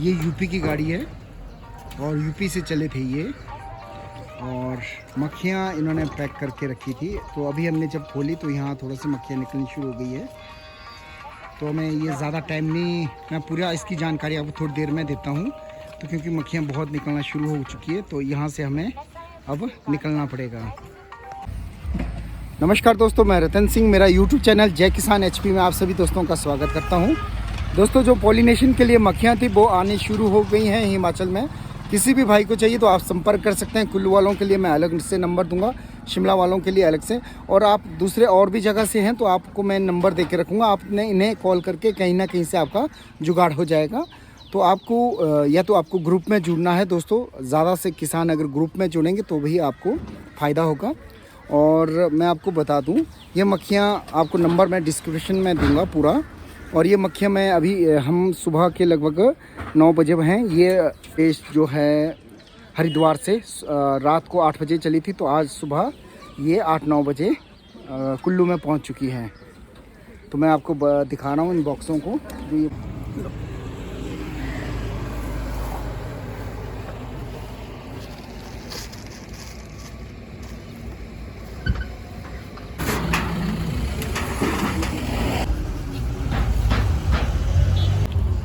ये यूपी की गाड़ी है और यूपी से चले थे ये। और मक्खियाँ इन्होंने पैक करके रखी थी, तो अभी हमने जब खोली तो यहाँ थोड़ा सी मक्खियाँ निकलनी शुरू हो गई है। तो मैं ये ज़्यादा टाइम नहीं, मैं पूरा इसकी जानकारी आपको थोड़ी देर में देता हूँ। तो क्योंकि मक्खियाँ बहुत निकलना शुरू हो चुकी है तो यहाँ से हमें अब निकलना पड़ेगा। नमस्कार दोस्तों, मैं रतन सिंह, मेरा YouTube चैनल जय किसान HP में आप सभी दोस्तों का स्वागत करता हूँ। दोस्तों, जो पॉलिनेशन के लिए मक्खियाँ थी वो आने शुरू हो गई हैं हिमाचल में। किसी भी भाई को चाहिए तो आप संपर्क कर सकते हैं। कुल्लू वालों के लिए मैं अलग से नंबर दूंगा, शिमला वालों के लिए अलग से, और आप दूसरे और भी जगह से हैं तो आपको मैं नंबर दे के रखूँगा। आपने इन्हें कॉल करके कहीं ना कहीं से आपका जुगाड़ हो जाएगा। तो आपको या तो आपको ग्रुप में जुड़ना है दोस्तों, ज़्यादा से किसान अगर ग्रुप में जुड़ेंगे तो भी आपको फ़ायदा होगा। और मैं आपको बता दूं, ये मक्खियाँ आपको नंबर मैं डिस्क्रिप्शन में दूंगा पूरा। और ये मक्खियाँ मैं अभी हम सुबह के लगभग 9 बजे हैं। ये पेस्ट जो है हरिद्वार से रात को 8 बजे चली थी, तो आज सुबह ये 8-9 बजे कुल्लू में पहुंच चुकी हैं। तो मैं आपको दिखा रहा हूँ इन बॉक्सों को। जो ये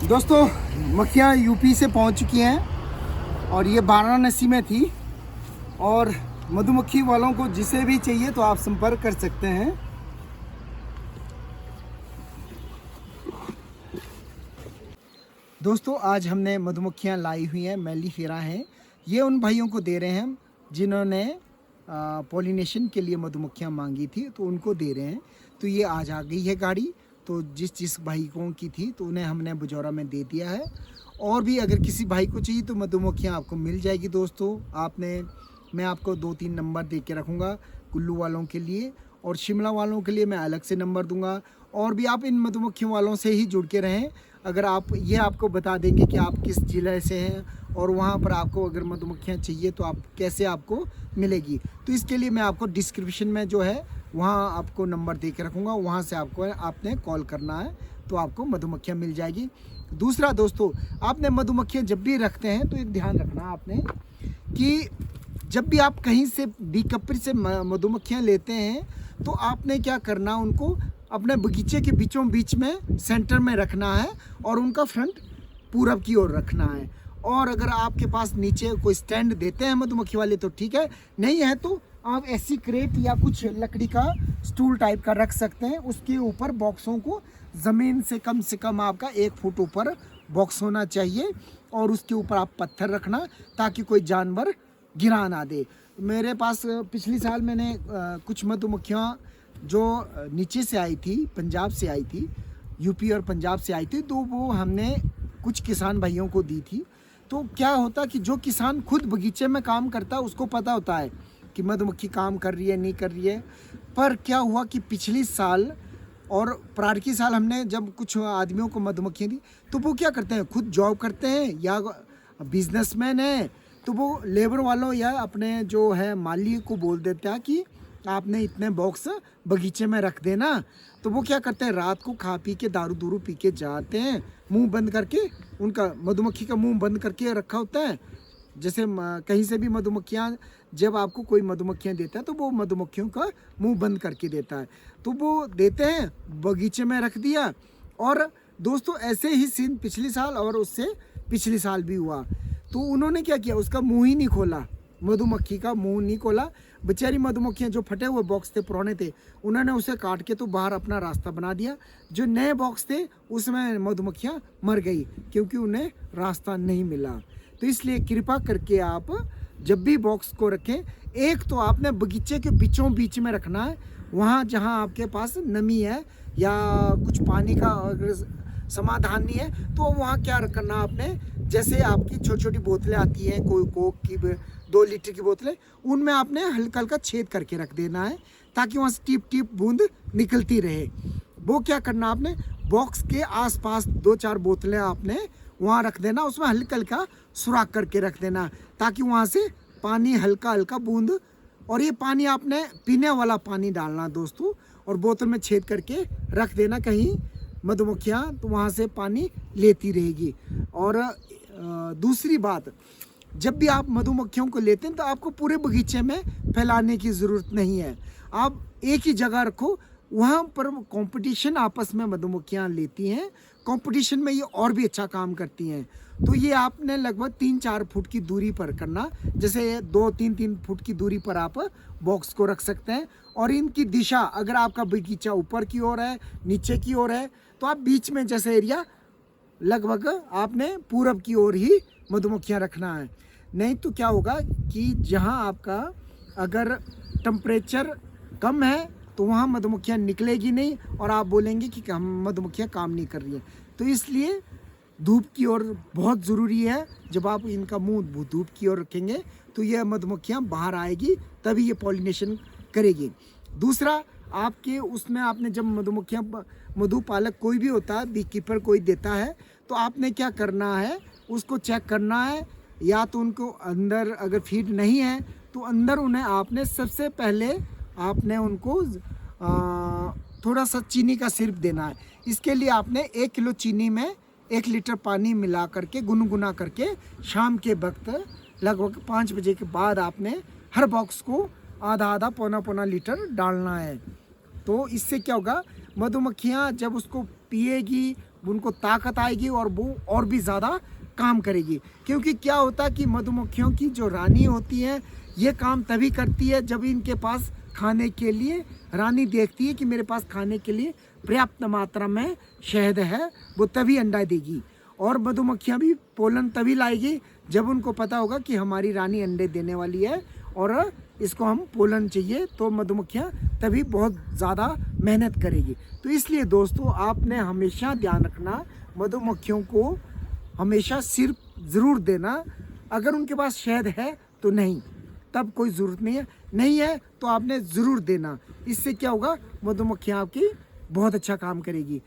दोस्तों, मक्खियाँ यूपी से पहुंच चुकी हैं और ये वाराणसी में थी। और मधुमक्खी वालों को जिसे भी चाहिए तो आप संपर्क कर सकते हैं। दोस्तों, आज हमने मधुमक्खियाँ लाई हुई हैं, मेलिफेरा हैं। ये उन भाइयों को दे रहे हैं जिन्होंने पॉलिनेशन के लिए मधुमक्खियाँ मांगी थी, तो उनको दे रहे हैं। तो ये आज आ गई है गाड़ी। तो जिस भाई को की थी तो उन्हें हमने बुजौरा में दे दिया है। और भी अगर किसी भाई को चाहिए तो मधुमक्खियाँ आपको मिल जाएगी दोस्तों। मैं आपको 2-3 नंबर दे के रखूँगा कुल्लू वालों के लिए, और शिमला वालों के लिए मैं अलग से नंबर दूंगा। और भी आप इन मधुमक्खियों वालों से ही जुड़ के रहें। अगर आप ये आपको बता देंगे कि आप किस ज़िले से हैं और वहाँ पर आपको अगर मधुमक्खियाँ चाहिए तो आप कैसे आपको मिलेगी। तो इसके लिए मैं आपको डिस्क्रिप्शन में जो है वहाँ आपको नंबर दे के रखूँगा, वहाँ से आपने कॉल करना है तो आपको मधुमक्खियाँ मिल जाएगी। दूसरा दोस्तों, आपने मधुमक्खियाँ जब भी रखते हैं तो एक ध्यान रखना आपने कि जब भी आप कहीं से बीकप्री से मधुमक्खियाँ लेते हैं तो आपने क्या करना, उनको अपने बगीचे के बीचों बीच में सेंटर में रखना है और उनका फ्रंट पूरब की ओर रखना है। और अगर आपके पास नीचे कोई स्टैंड देते हैं मधुमक्खी वाले तो ठीक है, नहीं है तो आप ऐसी क्रेट या कुछ लकड़ी का स्टूल टाइप का रख सकते हैं। उसके ऊपर बॉक्सों को ज़मीन से कम आपका 1 फुट ऊपर बॉक्स होना चाहिए, और उसके ऊपर आप पत्थर रखना ताकि कोई जानवर गिरा ना दे। मेरे पास पिछले साल मैंने कुछ मधुमक्खियाँ जो नीचे से आई थी, पंजाब से आई थी, यूपी और पंजाब से आई थी, तो वो हमने कुछ किसान भाइयों को दी थी। तो क्या होता कि जो किसान खुद बगीचे में काम करता है उसको पता होता है कि मधुमक्खी काम कर रही है नहीं कर रही है। पर क्या हुआ कि पिछली साल और प्रार की साल हमने जब कुछ आदमियों को मधुमक्खियाँ दी तो वो क्या करते हैं, खुद जॉब करते हैं या बिजनेसमैन हैं, तो वो लेबर वालों या अपने जो है माली को बोल देते हैं कि आपने इतने बॉक्स बगीचे में रख देना। तो वो क्या करते हैं, रात को खा पी के दारू पी के जाते हैं, मुंह बंद करके, उनका मधुमक्खी का मुंह बंद करके रखा होता है। जैसे कहीं से भी मधुमक्खियाँ, जब आपको कोई मधुमक्खियाँ देता है तो वो मधुमक्खियों का मुंह बंद करके देता है। तो वो देते हैं, बगीचे में रख दिया। और दोस्तों, ऐसे ही सीन पिछले साल और उससे पिछले साल भी हुआ। तो उन्होंने क्या किया, उसका मुंह ही नहीं खोला, मधुमक्खी का मुंह नहीं खोला। बेचारी मधुमक्खियाँ जो फटे हुए बॉक्स थे, पुराने थे, उन्होंने उसे काट के तो बाहर अपना रास्ता बना दिया। जो नए बॉक्स थे उसमें मधुमक्खियाँ मर गई क्योंकि उन्हें रास्ता नहीं मिला। तो इसलिए कृपा करके आप जब भी बॉक्स को रखें, एक तो आपने बगीचे के बीचों बीच में रखना है, वहाँ जहाँ आपके पास नमी है या कुछ पानी का अगर समाधान नहीं है तो वहाँ क्या करना आपने, जैसे आपकी छोटी छोटी बोतलें आती हैं, कोई कोक की 2 लीटर की बोतलें, उनमें आपने हल्का हल्का छेद करके रख देना है ताकि वहाँ से टिप टिप बूंद निकलती रहे। वो क्या करना आपने, बॉक्स के आसपास 2-4 बोतलें आपने वहाँ रख देना, उसमें हल्का हल्का सुराख करके रख देना ताकि वहाँ से पानी हल्का हल्का बूंद, और ये पानी आपने पीने वाला पानी डालना दोस्तों, और बोतल में छेद करके रख देना, कहीं मधुमक्खियाँ तो वहाँ से पानी लेती रहेगी। और दूसरी बात, जब भी आप मधुमक्खियों को लेते हैं तो आपको पूरे बगीचे में फैलाने की ज़रूरत नहीं है। आप एक ही जगह रखो, वहाँ पर कंपटीशन आपस में मधुमक्खियाँ लेती हैं, कंपटीशन में ये और भी अच्छा काम करती हैं। तो ये आपने लगभग 3-4 फुट की दूरी पर करना, जैसे 2-3 फुट की दूरी पर आप बॉक्स को रख सकते हैं। और इनकी दिशा, अगर आपका बगीचा ऊपर की ओर है, नीचे की ओर है, तो आप बीच में जैसे एरिया लगभग आपने पूरब की ओर ही मधुमक्खियाँ रखना है। नहीं तो क्या होगा कि जहाँ आपका अगर टेम्परेचर कम है तो वहाँ मधुमक्खियाँ निकलेगी नहीं और आप बोलेंगे कि हम मधुमक्खियाँ काम नहीं कर रही हैं। तो इसलिए धूप की ओर बहुत ज़रूरी है। जब आप इनका मुंह धूप की ओर रखेंगे तो ये मधुमक्खियाँ बाहर आएगी, तभी ये पॉलिनेशन करेगी। दूसरा, आपके उसमें आपने जब मधुमक्खियाँ, मधुपालक कोई भी होता है, बी कीपर कोई देता है, तो आपने क्या करना है, उसको चेक करना है। या तो उनको अंदर अगर फीड नहीं है तो अंदर उन्हें आपने सबसे पहले आपने उनको थोड़ा सा चीनी का सिरप देना है। इसके लिए आपने 1 किलो चीनी में 1 लीटर पानी मिला करके गुनगुना करके शाम के वक्त लगभग 5 बजे के बाद आपने हर बॉक्स को आधा पौना लीटर डालना है। तो इससे क्या होगा, मधुमक्खियाँ जब उसको पिएगी उनको ताकत आएगी और वो और भी ज़्यादा काम करेगी। क्योंकि क्या होता है कि मधुमक्खियों की जो रानी होती है ये काम तभी करती है जब इनके पास खाने के लिए, रानी देखती है कि मेरे पास खाने के लिए पर्याप्त मात्रा में शहद है, वो तभी अंडा देगी। और मधुमक्खियाँ भी पोलन तभी लाएगी जब उनको पता होगा कि हमारी रानी अंडे देने वाली है और इसको हम पोलन चाहिए, तो मधुमक्खियाँ तभी बहुत ज़्यादा मेहनत करेगी। तो इसलिए दोस्तों, आपने हमेशा ध्यान रखना, मधुमक्खियों को हमेशा सिर्फ ज़रूर देना। अगर उनके पास शहद है तो नहीं, तब कोई ज़रूरत नहीं है, नहीं है तो आपने ज़रूर देना। इससे क्या होगा, मधुमक्खियाँ आपकी बहुत अच्छा काम करेगी।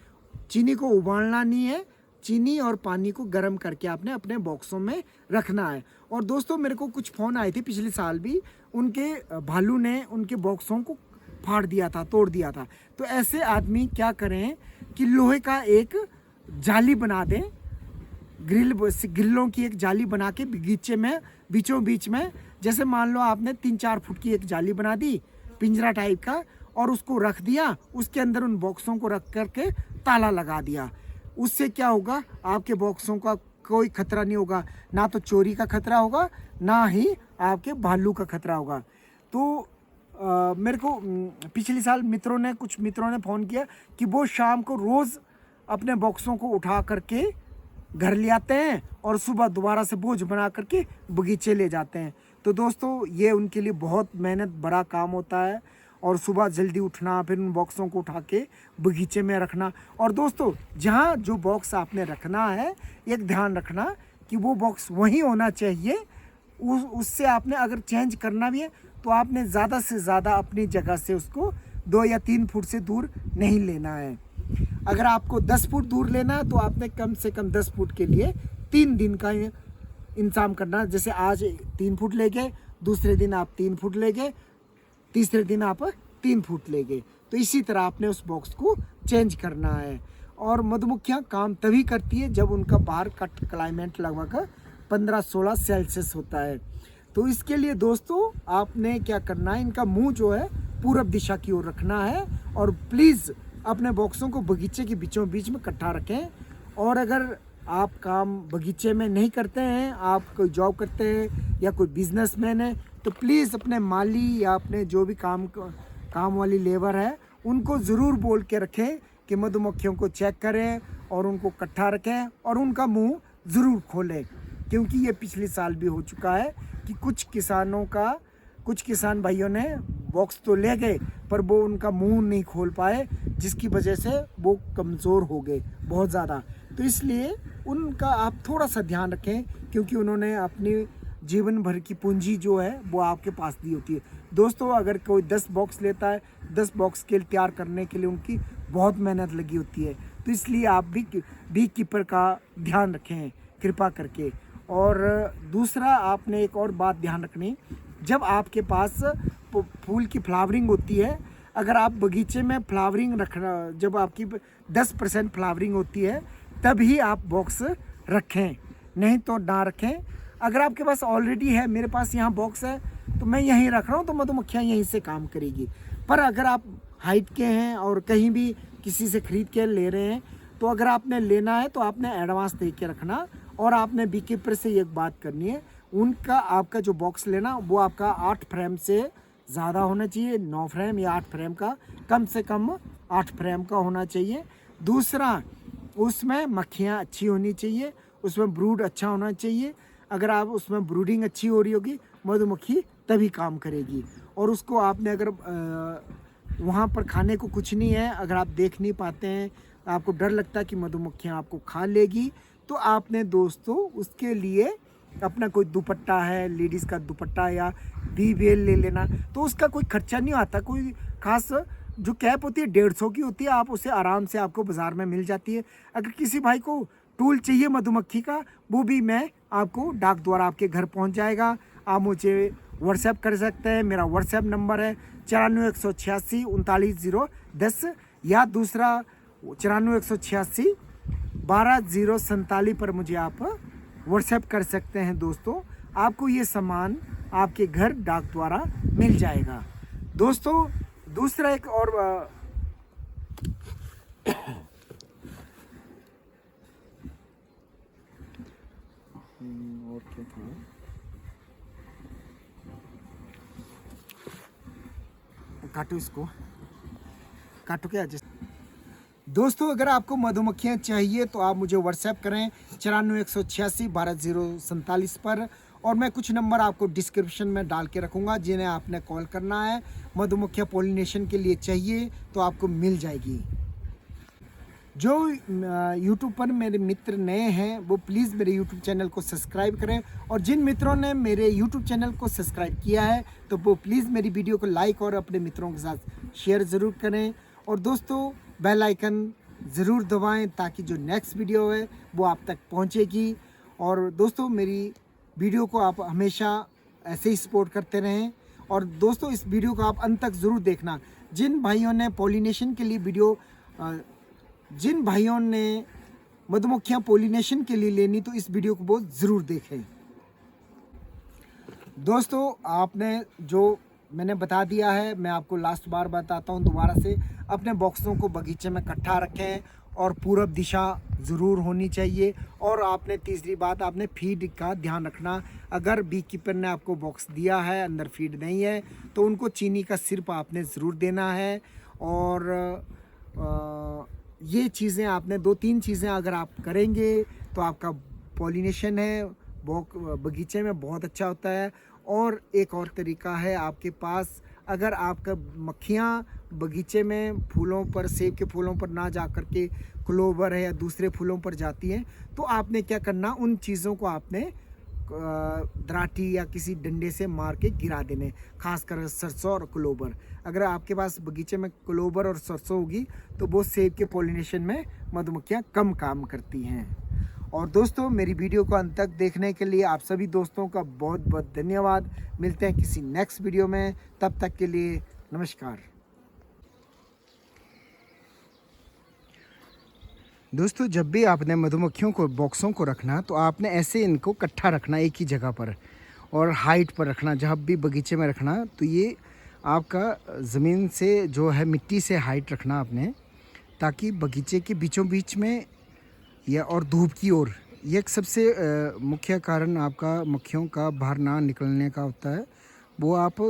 चीनी को उबालना नहीं है, चीनी और पानी को गर्म करके आपने अपने बॉक्सों में रखना है। और दोस्तों, मेरे को कुछ फ़ोन आए थे पिछले साल भी, उनके भालू ने उनके बॉक्सों को फाड़ दिया था, तोड़ दिया था। तो ऐसे आदमी क्या करें कि लोहे का एक जाली बना दें, ग्रिलों की एक जाली बना के बगीचे में बीचों बीच में, जैसे मान लो आपने 3-4 फुट की एक जाली बना दी पिंजरा टाइप का, और उसको रख दिया, उसके अंदर उन बॉक्सों को रख करके ताला लगा दिया। उससे क्या होगा, आपके बॉक्सों का कोई खतरा नहीं होगा, ना तो चोरी का खतरा होगा, ना ही आपके भालू का खतरा होगा। तो मेरे को पिछले साल कुछ मित्रों ने फ़ोन किया कि वो शाम को रोज़ अपने बॉक्सों को उठा करके घर ले आते हैं और सुबह दोबारा से बोझ बना करके बगीचे ले जाते हैं। तो दोस्तों, ये उनके लिए बहुत मेहनत बड़ा काम होता है, और सुबह जल्दी उठना, फिर उन बॉक्सों को उठा के बगीचे में रखना। और दोस्तों, जहाँ जो बॉक्स आपने रखना है, एक ध्यान रखना कि वो बॉक्स वहीं होना चाहिए। उससे आपने अगर चेंज करना भी है तो आपने ज़्यादा से ज़्यादा अपनी जगह से उसको 2 या 3 फुट से दूर नहीं लेना है। अगर आपको 10 फुट दूर लेना है तो आपने कम से कम 10 फुट के लिए 3 दिन का इंतजाम करना। जैसे आज 3 फुट ले गए, दूसरे दिन आप 3 फुट ले गए, तीसरे दिन आप 3 फुट ले गए। तो इसी तरह आपने उस बॉक्स को चेंज करना है। और मधुमक्खियाँ काम तभी करती है जब उनका बाहर का क्लाइमेट लगभग 15-16 सेल्सियस होता है। तो इसके लिए दोस्तों, आपने क्या करना है, इनका मुंह जो है पूरब दिशा की ओर रखना है। और प्लीज़ अपने बॉक्सों को बगीचे के बीचों बीच में इकट्ठा रखें। और अगर आप काम बगीचे में नहीं करते हैं, आप कोई जॉब करते हैं या कोई बिजनेसमैन है, तो प्लीज़ अपने माली या अपने जो भी काम वाली लेबर है, उनको ज़रूर बोल के रखें कि मधुमक्खियों को चेक करें और उनको इकट्ठा रखें और उनका मुंह ज़रूर खोलें। क्योंकि ये पिछले साल भी हो चुका है कि कुछ किसान भाइयों ने बॉक्स तो ले गए पर वो उनका मुंह नहीं खोल पाए, जिसकी वजह से वो कमज़ोर हो गए बहुत ज़्यादा। तो इसलिए उनका आप थोड़ा सा ध्यान रखें, क्योंकि उन्होंने अपनी जीवन भर की पूंजी जो है वो आपके पास दी होती है। दोस्तों, अगर कोई 10 बॉक्स लेता है, 10 बॉक्स के तैयार करने के लिए उनकी बहुत मेहनत लगी होती है। तो इसलिए आप भी बी कीपर का ध्यान रखें कृपा करके। और दूसरा, आपने एक और बात ध्यान रखनी, जब आपके पास फूल की फ्लावरिंग होती है, अगर आप बगीचे में फ्लावरिंग रखना, जब आपकी 10% फ्लावरिंग होती है तभी आप बॉक्स रखें। नहीं तो ना रखें। अगर आपके पास ऑलरेडी है, मेरे पास यहाँ बॉक्स है तो मैं यहीं रख रहा हूँ, तो मधुमक्खियाँ यहीं से काम करेगी। पर अगर आप हाइट के हैं और कहीं भी किसी से ख़रीद के ले रहे हैं, तो अगर आपने लेना है तो आपने एडवांस दे के रखना, और आपने बी कीपर से एक बात करनी है, उनका आपका जो बॉक्स लेना वो आपका 8 फ्रेम से ज़्यादा होना चाहिए, 9 फ्रेम या 8 फ्रेम का, कम से कम 8 फ्रेम का होना चाहिए। दूसरा, उसमें मक्खियाँ अच्छी होनी चाहिए, उसमें ब्रूड अच्छा होना चाहिए। अगर आप उसमें ब्रूडिंग अच्छी हो रही होगी, मधुमक्खी तभी काम करेगी। और उसको आपने अगर वहाँ पर खाने को कुछ नहीं है, अगर आप देख नहीं पाते हैं, आपको डर लगता है कि मधुमक्खियाँ आपको खा लेगी, तो आपने दोस्तों उसके लिए अपना कोई दुपट्टा है, लेडीज़ का दुपट्टा या बी वेल ले लेना, तो उसका कोई खर्चा नहीं आता। कोई खास जो कैप होती है 150 की होती है, आप उसे आराम से आपको बाज़ार में मिल जाती है। अगर किसी भाई को टूल चाहिए मधुमक्खी का, वो भी मैं आपको डाक द्वारा आपके घर पहुंच जाएगा। आप मुझे व्हाट्सएप कर सकते हैं, मेरा व्हाट्सएप नंबर है 94 186 39 010, या दूसरा 94 186 12 047 पर मुझे आप व्हाट्सएप कर सकते हैं। दोस्तों, आपको ये सामान आपके घर डाक द्वारा मिल जाएगा। दोस्तों, दूसरा एक और क्या था, काटो इसको, काटो क्या जस्ट। दोस्तों, अगर आपको मधुमक्खियाँ चाहिए तो आप मुझे व्हाट्सएप करें 94 186 12 047 पर, और मैं कुछ नंबर आपको डिस्क्रिप्शन में डाल के रखूँगा जिन्हें आपने कॉल करना है। मधुमक्खियाँ पॉलिनेशन के लिए चाहिए तो आपको मिल जाएगी। जो यूट्यूब पर मेरे मित्र नए हैं वो प्लीज़ मेरे यूट्यूब चैनल को सब्सक्राइब करें, और जिन मित्रों ने मेरे यूट्यूब चैनल को सब्सक्राइब किया है तो वो प्लीज़ मेरी वीडियो को लाइक और अपने मित्रों के साथ शेयर ज़रूर करें। और दोस्तों, बेल आइकन ज़रूर दबाएं ताकि जो नेक्स्ट वीडियो है वो आप तक पहुंचेगी। और दोस्तों, मेरी वीडियो को आप हमेशा ऐसे ही सपोर्ट करते रहें। और दोस्तों, इस वीडियो को आप अंत तक ज़रूर देखना। जिन भाइयों ने पॉलिनेशन के लिए वीडियो, जिन भाइयों ने मधुमक्खियाँ पॉलिनेशन के लिए लेनी, तो इस वीडियो को बहुत ज़रूर देखें। दोस्तों, आपने जो मैंने बता दिया है, मैं आपको लास्ट बार बताता हूँ दोबारा से, अपने बॉक्सों को बगीचे में इकट्ठा रखें और पूरब दिशा ज़रूर होनी चाहिए। और आपने तीसरी बात, आपने फीड का ध्यान रखना। अगर बी कीपर ने आपको बॉक्स दिया है, अंदर फीड नहीं है, तो उनको चीनी का सिरप आपने ज़रूर देना है। और ये चीज़ें आपने 2-3 चीज़ें अगर आप करेंगे तो आपका पॉलिनेशन है बगीचे में बहुत अच्छा होता है। और एक और तरीका है आपके पास, अगर आपका मक्खियाँ बगीचे में फूलों पर, सेब के फूलों पर ना जा कर के क्लोवर है या दूसरे फूलों पर जाती हैं, तो आपने क्या करना, उन चीज़ों को आपने दराटी या किसी डंडे से मार के गिरा देने, खासकर सरसों और क्लोवर। अगर आपके पास बगीचे में क्लोवर और सरसों होगी तो वो सेब के पॉलिनेशन में मधुमक्खियाँ कम काम करती हैं। और दोस्तों, मेरी वीडियो को अंत तक देखने के लिए आप सभी दोस्तों का बहुत बहुत धन्यवाद। मिलते हैं किसी नेक्स्ट वीडियो में, तब तक के लिए नमस्कार। दोस्तों, जब भी आपने मधुमक्खियों को बॉक्सों को रखना, तो आपने ऐसे इनको इकट्ठा रखना एक ही जगह पर, और हाइट पर रखना। जब भी बगीचे में रखना तो ये आपका ज़मीन से जो है, मिट्टी से हाइट रखना आपने, ताकि बगीचे के बीचों बीच में या और धूप की ओर, ये एक सबसे मुख्य कारण आपका मक्खियों का बाहर ना निकलने का होता है। वो आप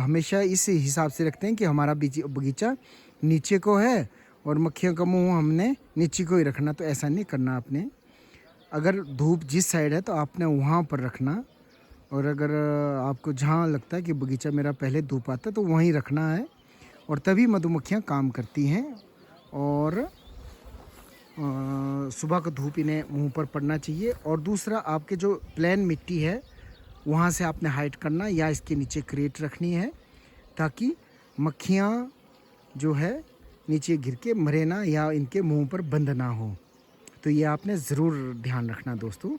हमेशा इस हिसाब से रखते हैं कि हमारा बगीचा नीचे को है और मक्खियों का मुंह हमने नीचे को ही रखना, तो ऐसा नहीं करना आपने। अगर धूप जिस साइड है तो आपने वहाँ पर रखना, और अगर आपको जहाँ लगता है कि बगीचा मेरा पहले धूप आता है तो वहीं रखना है, और तभी मधुमक्खियाँ काम करती हैं। और सुबह का धूप इन्हें मुंह पर पड़ना चाहिए। और दूसरा, आपके जो प्लेन मिट्टी है वहाँ से आपने हाइट करना, या इसके नीचे क्रेट रखनी है, ताकि मक्खियाँ जो है नीचे गिर के मरे ना, या इनके मुंह पर बंद ना हो। तो ये आपने ज़रूर ध्यान रखना दोस्तों।